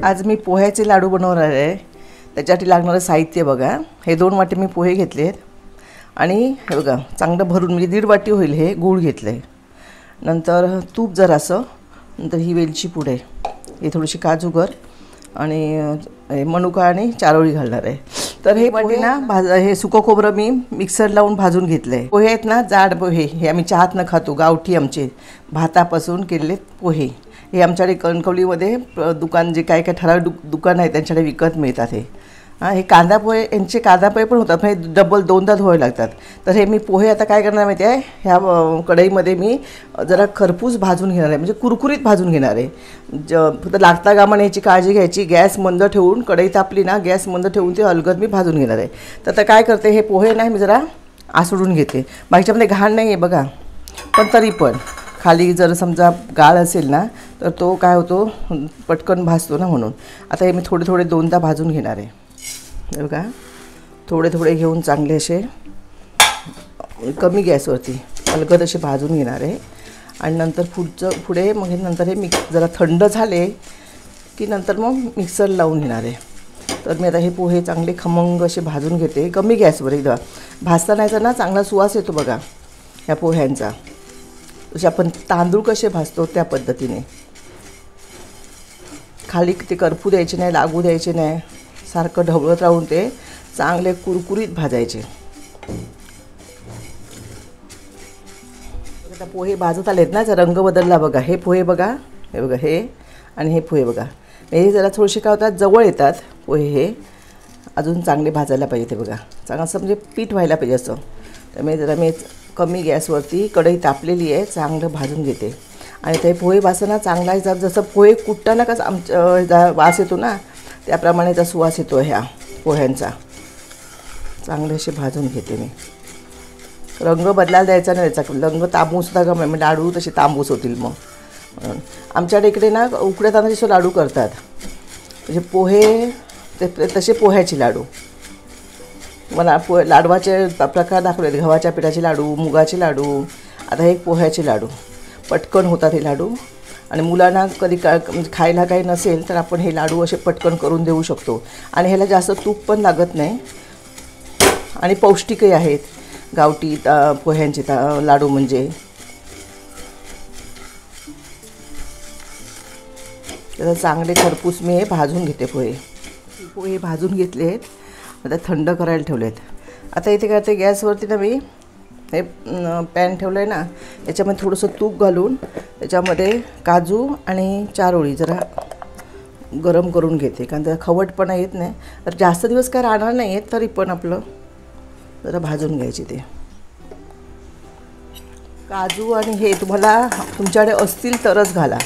आज मी पोह्याचे लाडू बनवणार आहे। त्याच्यासाठी लागणारं साहित्य बघा, हे 2 वाटी मी पोहे घेतलेत आणि हे बघा चांगलं भरून म्हणजे 1.5 वाटी होईल हे गूळ घेतलं आहे, नंतर तूप जरासं, नंतर ही वेलची पूड आहे, हे थोडीशी काजूगर आणि मनुका आणि चारोळी घालणार आहे। तर हे पोहे ना हे सुकं खोबरं मी मिक्सर लावून भाजून घेतलं आहे। पोहे आहेत ना जाड पोहे, हे आम्ही चहात न खातो, गावठी आमचे भातापासून केलेले पोहे। हे आमच्याकडे कणकवलीमध्ये दुकान जे काय काय ठराविक दुकान आहे त्यांच्याकडे विकत मिळतात हे। हे कांदा पोहे, यांचे कांदा पोहे पण होतात, म्हणजे डबल 2दा धुवावे लागतात। तर हे मी पोहे आता काय करणार माहिती आहे, ह्या कढईमध्ये मी जरा खरपूस भाजून घेणार आहे, म्हणजे कुरकुरीत भाजून घेणार आहे। फक्त लागता कामा याची काळजी घ्यायची, गॅस मंद ठेवून, कढई तापली ना गॅस मंद ठेवून ते अलगद मी भाजून घेणार आहे। तर आता काय करते, हे पोहे ना मी जरा आसडून घेते, बाकीच्यामध्ये घाण नाही आहे बघा, पण तरी पण खाली जर समजा गाळ असेल ना तर तो काय होतो पटकन भाजतो ना, म्हणून आता हे मी थोडे थोडे 2दा भाजून घेणार आहे। हे बघा थोडे थोडे घेऊन चांगले असे कमी गॅसवरती अलगद असे भाजून घेणार आहे। आणि नंतर पुढे मग नंतर हे जरा थंड झाले की नंतर मग मिक्सर लावून घेणार आहे। तर मी आता हे पोहे चांगले खमंग असे भाजून घेते कमी गॅसवर, एकदा भाजताना याचा ना चांगला सुवास येतो बघा ह्या पोह्यांचा, जसे आपण तांदूळ कसे भाजतो त्या पद्धतीने। खाली ते करपू द्यायचे नाही, लागू द्यायचे नाही, सारखं ढवळत राहून ते चांगले कुरकुरीत भाजायचे। आता पोहे भाजत आलेत ना, रंग बदलला बघा, हे पोहे बघा, हे बघा हे आणि हे पोहे बघा, हे जरा थोडेसे काय होतात जवळ येतात पोहे, हे अजून चांगले भाजायला पाहिजे, ते बघा चांगलं असं म्हणजे पीठ व्हायला पाहिजे असं। त्यामुळे जरा मी कमी गॅसवरती कढई तापलेली आहे चांगलं भाजून घेते। आणि ते पोहे भाजताना चांगला जसं पोहे कुटताना कसं आमच्या वास येतो ना त्याप्रमाणे त्याचा सुवास येतो ह्या पोह्यांचा, चांगले असे भाजून घेते मी। रंग बदलायला द्यायचा नाही, त्याचा रंग तांबूसुद्धा गम आहे, लाडू तसे तांबूस होतील मग, म्हणून आमच्याकडे इकडे ना उकड्या तांदळाचे लाडू करतात, म्हणजे पोहे ते तसे पोह्याचे लाडू। मला लाडवाचे प्रकार दाखवले, गव्हाच्या पिठाचे लाडू, मुगाचे लाडू, आता हे पोह्याचे लाडू पटकन होतात हे लाडू। आणि मुलांना कधी म्हणजे खायला काही नसेल तर आपण हे लाडू असे पटकन करून देऊ शकतो, आणि ह्याला जास्त तूप पण लागत नाही आणि पौष्टिकही आहेत गावठी पोह्यांचे लाडू म्हणजे। त्याला चांगले खरपूस मी हे भाजून घेते पोहे भाजून घेतले आहेत, आता थंड करायला ठेवलेत। आता इथे काय ते गॅसवरती ना मी हे पॅन ठेवलं आहे ना, याच्यामध्ये थोडंसं तूप घालून त्याच्यामध्ये काजू आणि चारोळी जरा गरम करून घेते, कारण त्याला खवटपणा येत नाही, तर जास्त दिवस काय राहणार नाही आहेत, तरी पण आपलं जरा भाजून घ्यायचे ते काजू। आणि हे तुम्हाला तुमच्याकडे असतील तरच घाला,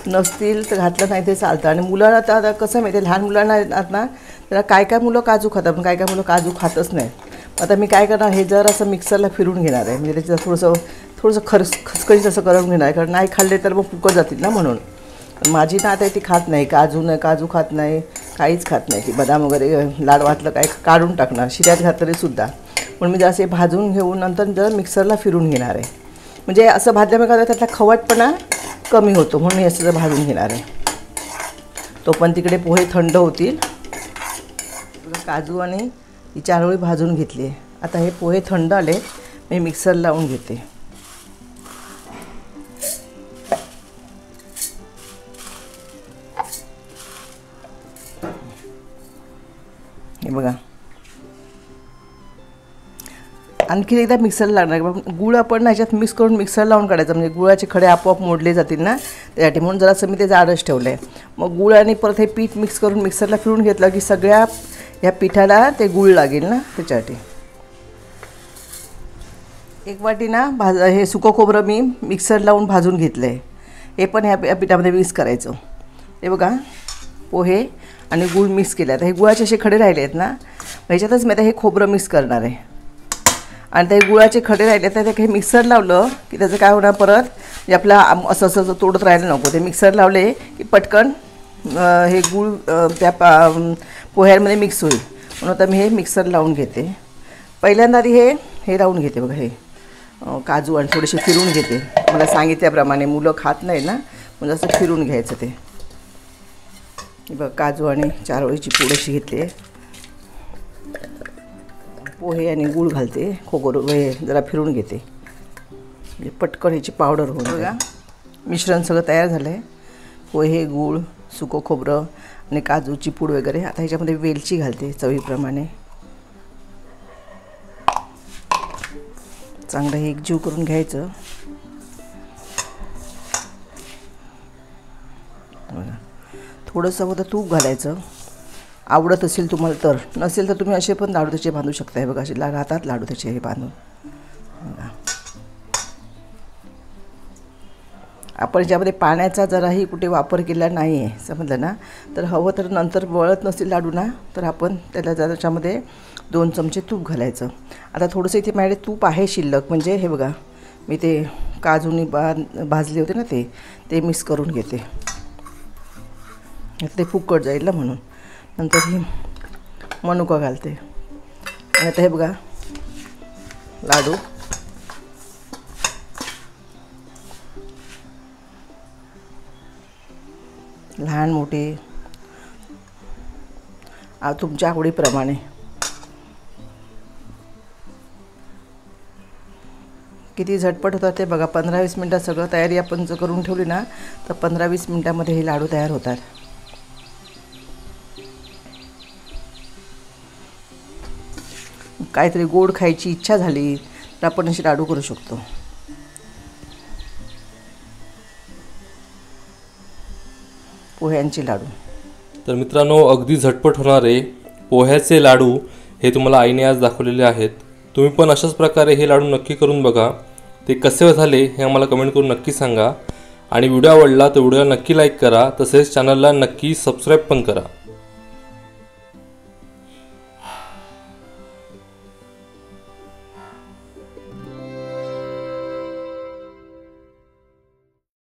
नसतील तर घातलं नाही ते चालतं। आणि मुलांना आता कसं माहिती आहे, लहान मुलांना येतात ना त्याला काय काय मुलं काजू खातात, पण काय काय मुलं काजू खातच नाही। आता मी काय करणार, हे जर असं मिक्सरला फिरून घेणार आहे, म्हणजे त्याचं थोडंसं खसखशीत असं करून घेणार आहे, कारण नाही खाल्ले तर मग फुकत जातील ना, म्हणून। माझी ना आता ती खात नाही, काजू खात नाही, काहीच खात नाही, ती बदाम वगैरे लाडवातलं काय काढून टाकणार, शिऱ्यात घातलं सुद्धा। पण मी जरासे भाजून घेऊन नंतर जर मिक्सरला फिरून घेणार आहे, म्हणजे असं भाजल्यामुळे काय त्यातला खवटपणा कमी होतो, म्हणून मी असं जर भाजून घेणार आहे। तो पण तिकडे पोहे थंड होतील। काजू आणि ही चारोळी भाजून घेतली आहे, आता हे पोहे थंड आले, मी मिक्सर लावून घेते। हे बघा आणखी एकदा मिक्सर लागणार, गुळ आपण ना ह्याच्यात मिक्स करून मिक्सर लावून काढायचं, म्हणजे गुळाचे खडे आपोआप मोडले जातील ना त्यासाठी, म्हणून जरासं मी ते जाडच ठेवलं आहे। मग गुळ आणि परत हे पीठ मिक्स करून मिक्सरला फिरून घेतलं की सगळ्या ह्या पिठाला ते गुळ लागेल ना, त्याच्यासाठी 1 वाटी ना हे सुकं खोबरं मी मिक्सर लावून भाजून घेतलं आहे, हे पण ह्या पिठामध्ये मिक्स करायचं। हे बघा पोहे आणि गूळ मिक्स केले, आता हे गुळाचे असे खडे राहिले आहेत ना, ह्याच्यातच मी आता हे खोबरं मिक्स करणार आहे। आणि ते गुळाचे खडे राहिले तर ते मिक्सर लावलं की त्याचं काय होणार, परत म्हणजे आपला असं असं तोडत राहायला नको, ते मिक्सर लावले की पटकन हे गूळ त्या पोह्यांमध्ये मिक्स होईल, म्हणून आता मी हे मिक्सर लावून घेते। पहिल्यांदा आधी हे लावून घेते बघा, हे काजू आणि थोडेसे फिरून घेते. मला सांगितल्याप्रमाणे मुलं खात नाही ना, म्हणजे असं फिरून घ्यायचं ते. बघ काजू आणि चारोळीची पूड अशी घेतली आहे. पोहे आणि गूळ घालते, हे जरा फिरून घेते म्हणजे पटकन ह्याची पावडर होऊन. बघा मिश्रण सगळं तयार झालं आहे. पोहे, गूळ, सुकं खोबरं आणि काजूची पूड वगैरे. आता ह्याच्यामध्ये वेलची घालते चवीप्रमाणे. चांगलं हे एकजीव करून घ्यायचं. बघा थोडंसं फक्त तूप घालायचं, आवडत असेल तुम्हाला तर. नसेल तर तुम्ही असे पण लाडू त्याचे बांधू शकताय. बघा असे राहतात लाडू त्याचे हे बांधून. बघा आपण याच्यामध्ये पाण्याचा जराही कुठे वापर केला नाही आहे, समजलं ना. तर हवं तर नंतर वळत नसेल लाडू ना, तर आपण त्याला त्याच्यामध्ये 2 चमचे तूप घालायचं. आता थोडंसं इथे माझ्याकडे तूप आहे शिल्लक, म्हणजे हे बघा मी ते काजूनी भाजले होते ना, ते मिक्स करून घेते. ते फुकट जाईल ना म्हणून. नंतर ही मनुका घालते. आणि आता हे बघा लाडू लहान मोठे तुमच्या आवडीप्रमाणे. किती झटपट होतात ते बघा. 15-20 मिनटात सगळं तयारी आपण जर करून ठेवली ना, तर 15-20 मिनटामध्ये हे लाडू तयार होतात. काहीतरी गोड खायची इच्छा झाली तर आपण असे लाडू करू शकतो. पोह्यांचे लाडू. तर मित्रांनो, अगदी झटपट होणारे पोह्याचे लाडू हे तुम्हाला आईने आज दाखवलेले आहेत. तुम्ही पण अशाच प्रकारे हे लाडू नक्की करून बघा. ते कसे झाले हे आम्हाला कमेंट करून नक्की सांगा. आणि व्हिडिओ आवडला तर व्हिडिओला नक्की लाईक करा. तसेच चॅनलला नक्की सबस्क्राईब पण करा.